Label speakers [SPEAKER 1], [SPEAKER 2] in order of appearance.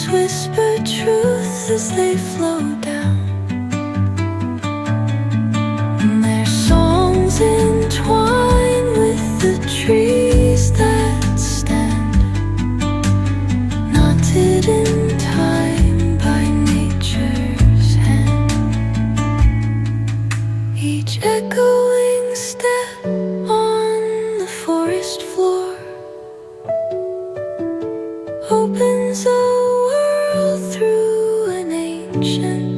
[SPEAKER 1] Trees whisper truths as they flow down, and their songs entwine with the trees that stand, knotted in time by nature's hand. Each echoing step on the forest floor opens a world through an ancient